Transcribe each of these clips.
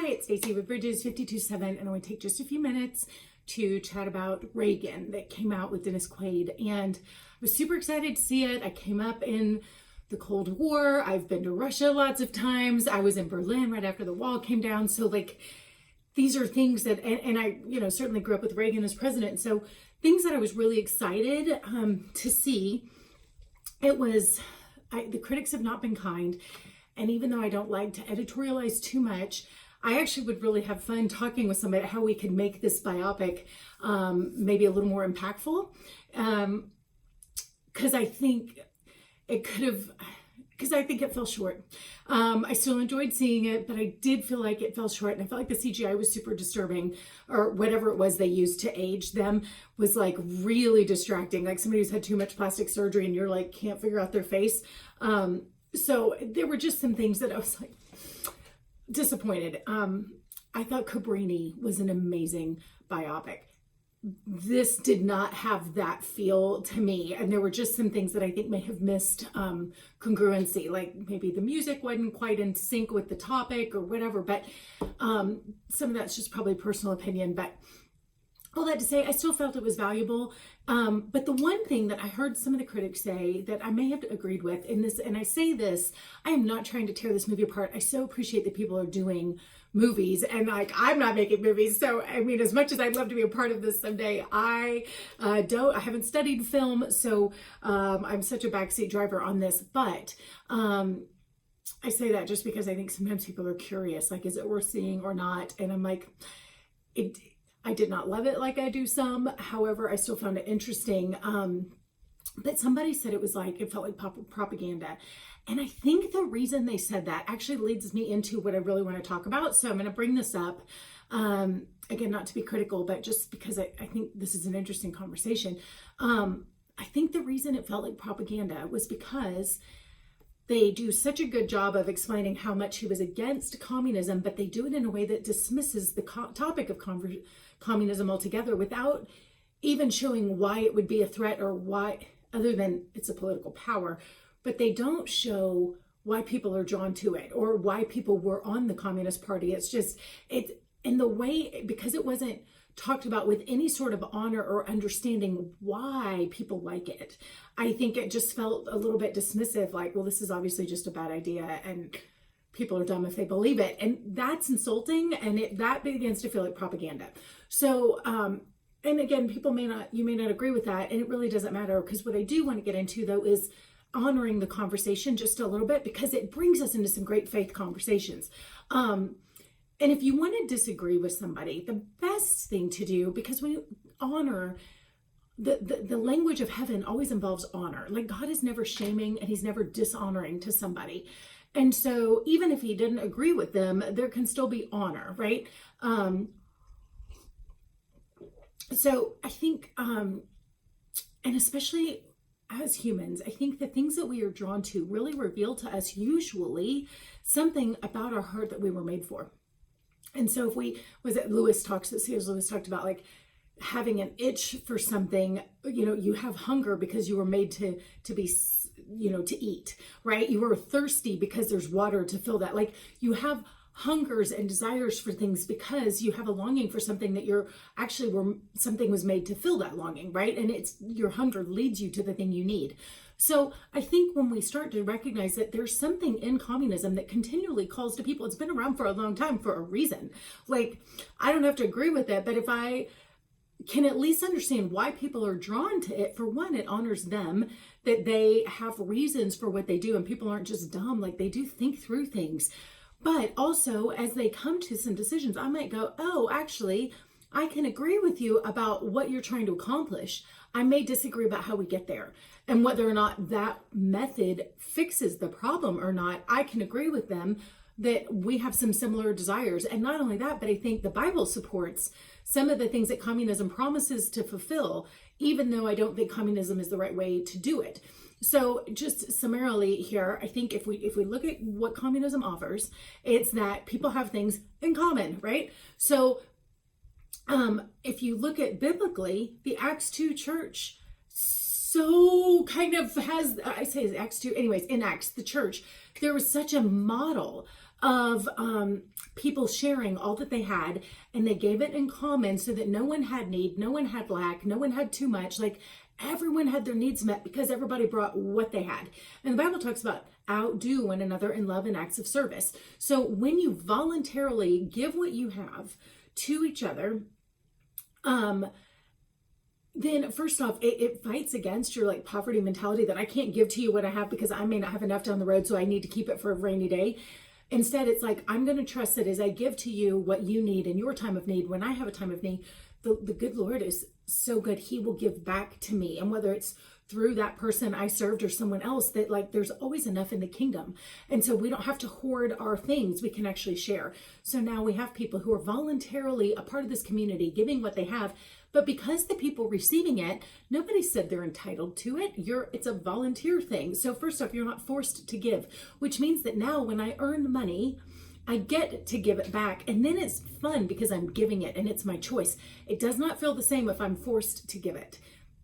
Hi, it's Stacey with Bridges 52.7, and I want to take just a few minutes to chat about Reagan that came out with Dennis Quaid. And I was super excited to see it. I came up in the Cold War. I've been to Russia lots of times. I was in Berlin right after the wall came down. So like, these are things that, and I, certainly grew up with Reagan as president. So things that I was really excited to see. It was, the critics have not been kind. And even though I don't like to editorialize too much, I actually would really have fun talking with somebody how we could make this biopic maybe a little more impactful. Because I think it could have, because I think it fell short. I still enjoyed seeing it, but I did feel like it fell short. And I felt like the CGI was super disturbing, or whatever it was they used to age them was like really distracting. Like somebody who's had too much plastic surgery and you're like, can't figure out their face. So there were just some things that I was like disappointed. I thought Cabrini was an amazing biopic. This did not have that feel to me. And there were just some things that I think may have missed congruency, like maybe the music wasn't quite in sync with the topic or whatever, but some of that's just probably personal opinion. But all that to say, I still felt it was valuable. But the one thing that I heard some of the critics say that I may have agreed with in this, and I say this, I am not trying to tear this movie apart. I so appreciate that people are doing movies, and like, I'm not making movies. So, I mean, as much as I'd love to be a part of this someday, I haven't studied film. So I'm such a backseat driver on this, but I say that just because I think sometimes people are curious, like, is it worth seeing or not? And I'm like, I did not love it like I do some. However, I still found it interesting. But somebody said it felt like propaganda. And I think the reason they said that actually leads me into what I really want to talk about. So I'm going to bring this up. Again, not to be critical, but just because I think this is an interesting conversation. I think the reason it felt like propaganda was because they do such a good job of explaining how much he was against communism, but they do it in a way that dismisses the topic of communism altogether without even showing why it would be a threat or why, other than it's a political power, but they don't show why people are drawn to it or why people were on the Communist Party. It's just, in the way, because it wasn't talked about with any sort of honor or understanding why people like it. I think it just felt a little bit dismissive, like, well, this is obviously just a bad idea and people are dumb if they believe it. And that's insulting, and that begins to feel like propaganda. So, and again, you may not agree with that, and it really doesn't matter, because what I do want to get into though is honoring the conversation just a little bit, because it brings us into some great faith conversations. And if you want to disagree with somebody, the best thing to do, because when you honor, the language of heaven always involves honor. Like, God is never shaming and he's never dishonoring to somebody. And so even if he didn't agree with them, there can still be honor, right? So I think, and especially as humans, I think the things that we are drawn to really reveal to us usually something about our heart that we were made for. And so if C.S. Lewis talked about like having an itch for something, you have hunger because you were made to be, to eat, right? You were thirsty because there's water to fill that. Like, you have hungers and desires for things because you have a longing for something that something was made to fill that longing, right? And your hunger leads you to the thing you need. So I think when we start to recognize that there's something in communism that continually calls to people, it's been around for a long time for a reason. Like, I don't have to agree with it, but if I can at least understand why people are drawn to it, for one, it honors them, that they have reasons for what they do, and people aren't just dumb, like they do think through things. But also, as they come to some decisions, I might go, oh, actually, I can agree with you about what you're trying to accomplish. I may disagree about how we get there and whether or not that method fixes the problem or not. I can agree with them that we have some similar desires. And not only that, but I think the Bible supports some of the things that communism promises to fulfill, even though I don't think communism is the right way to do it. So just summarily here, I think if we look at what communism offers, it's that people have things in common, right? So if you look at biblically, the Acts 2 church so kind of has, I say Acts 2, anyways, in Acts, the church, there was such a model of people sharing all that they had, and they gave it in common so that no one had need, no one had lack, no one had too much. Like everyone had their needs met because everybody brought what they had. And the Bible talks about outdo one another in love and acts of service. So when you voluntarily give what you have to each other, then first off, it fights against your like poverty mentality that I can't give to you what I have because I may not have enough down the road, so I need to keep it for a rainy day. Instead, it's like, I'm going to trust that as I give to you what you need in your time of need, when I have a time of need, the good Lord is so good. He will give back to me. And whether it's through that person I served or someone else, that like there's always enough in the kingdom. And so we don't have to hoard our things. We can actually share. So now we have people who are voluntarily a part of this community, giving what they have. But because the people receiving it, nobody said they're entitled to it. It's a volunteer thing. So first off, you're not forced to give, which means that now when I earn money, I get to give it back. And then it's fun because I'm giving it and it's my choice. It does not feel the same if I'm forced to give it.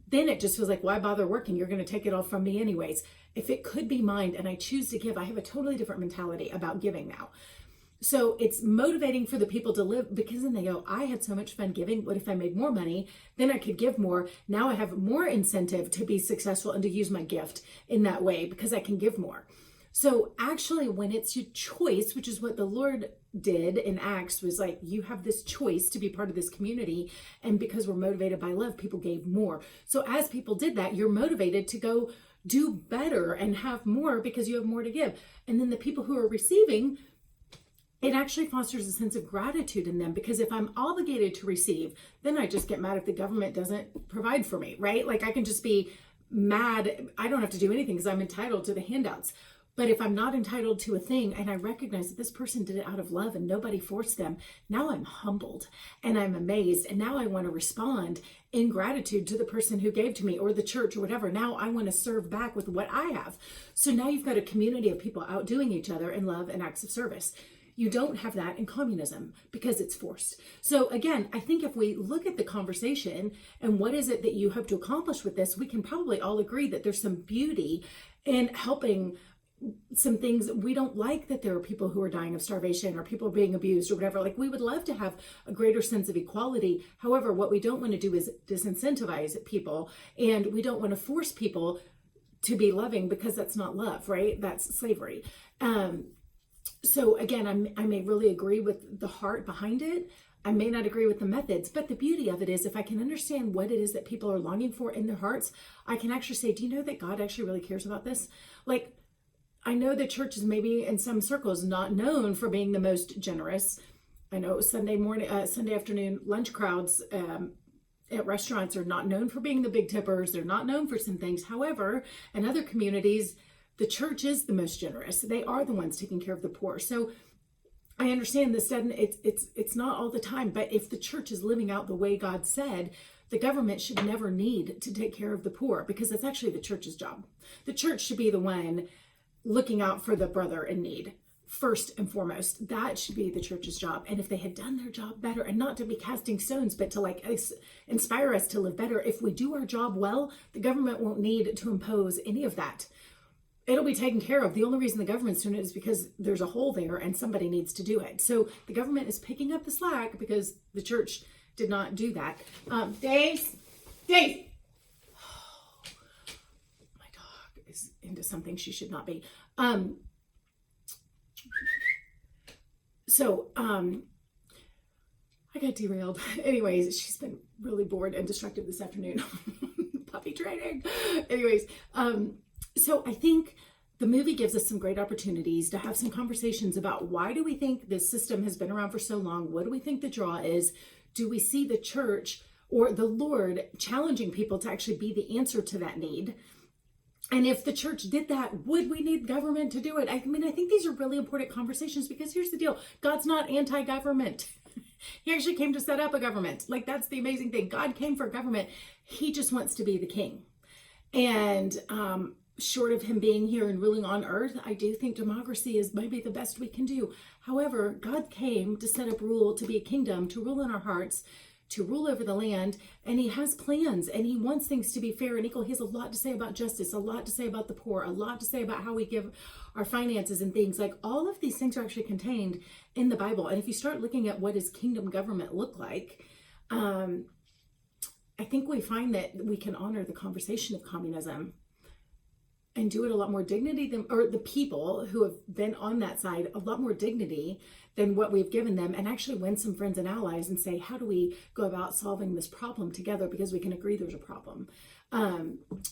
Then it just feels like, why bother working? You're going to take it all from me anyways. If it could be mine and I choose to give, I have a totally different mentality about giving now. So it's motivating for the people to live, because then they go, I had so much fun giving. What if I made more money? Then I could give more. Now I have more incentive to be successful and to use my gift in that way because I can give more. So actually, when it's your choice, which is what the Lord did in Acts, was like, you have this choice to be part of this community. And because we're motivated by love, people gave more. So as people did that, you're motivated to go do better and have more because you have more to give. And then the people who are receiving, it actually fosters a sense of gratitude in them, because if I'm obligated to receive, then I just get mad if the government doesn't provide for me, right? Like I can just be mad. I don't have to do anything because I'm entitled to the handouts. But if I'm not entitled to a thing and I recognize that this person did it out of love and nobody forced them, now I'm humbled and I'm amazed. And now I want to respond in gratitude to the person who gave to me or the church or whatever. Now I want to serve back with what I have. So now you've got a community of people outdoing each other in love and acts of service. You don't have that in communism because it's forced. So again, I think if we look at the conversation and what is it that you hope to accomplish with this, we can probably all agree that there's some beauty in helping some things. We don't like that there are people who are dying of starvation or people being abused or whatever. Like we would love to have a greater sense of equality. However, what we don't want to do is disincentivize people, and we don't want to force people to be loving because that's not love, right? That's slavery. So again, I may really agree with the heart behind it. I may not agree with the methods, but the beauty of it is if I can understand what it is that people are longing for in their hearts, I can actually say, do you know that God actually really cares about this? Like, I know the church is maybe in some circles not known for being the most generous. I know Sunday afternoon lunch crowds at restaurants are not known for being the big tippers. They're not known for some things. However, in other communities, the church is the most generous. They are the ones taking care of the poor. So I understand this doesn't, it's not all the time, but if the church is living out the way God said, the government should never need to take care of the poor, because that's actually the church's job. The church should be the one looking out for the brother in need first and foremost. That should be the church's job. And if they had done their job better, and not to be casting stones, but to like inspire us to live better, if we do our job well, the government won't need to impose any of that. It'll be taken care of. The only reason the government's doing it is because there's a hole there and somebody needs to do it. So the government is picking up the slack because the church did not do that. Dave, my dog is into something she should not be. I got derailed. Anyways, she's been really bored and destructive this afternoon. Puppy training. Anyways, so I think the movie gives us some great opportunities to have some conversations about why do we think this system has been around for so long? What do we think the draw is? Do we see the church or the Lord challenging people to actually be the answer to that need? And if the church did that, would we need government to do it? I mean, I think these are really important conversations, because here's the deal. God's not anti-government. He actually came to set up a government. Like, that's the amazing thing. God came for government. He just wants to be the king. And short of him being here and ruling on earth, I do think democracy is maybe the best we can do. However, God came to set up rule, to be a kingdom, to rule in our hearts, to rule over the land, and he has plans, and he wants things to be fair and equal. He has a lot to say about justice, a lot to say about the poor, a lot to say about how we give our finances and things. Like, all of these things are actually contained in the Bible. And if you start looking at what does kingdom government look like, I think we find that we can honor the conversation of communism and do it a lot more dignity than, or the people who have been on that side, a lot more dignity than what we've given them, and actually win some friends and allies and say, how do we go about solving this problem together, because we can agree there's a problem.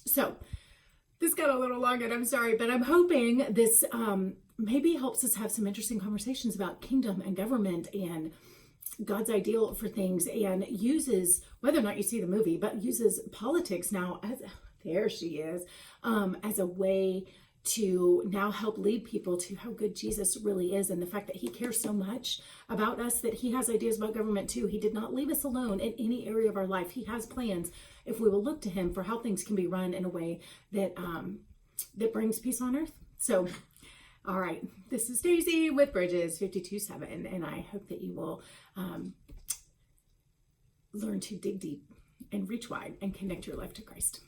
So this got a little long, and I'm sorry, but I'm hoping this maybe helps us have some interesting conversations about kingdom and government and God's ideal for things, and uses, whether or not you see the movie, but uses politics now as, there she is, as a way to now help lead people to how good Jesus really is, and the fact that he cares so much about us that he has ideas about government too. He did not leave us alone in any area of our life. He has plans if we will look to him for how things can be run in a way that that brings peace on earth. So, all right, this is Daisy with Bridges 52.7, and I hope that you will learn to dig deep and reach wide and connect your life to Christ.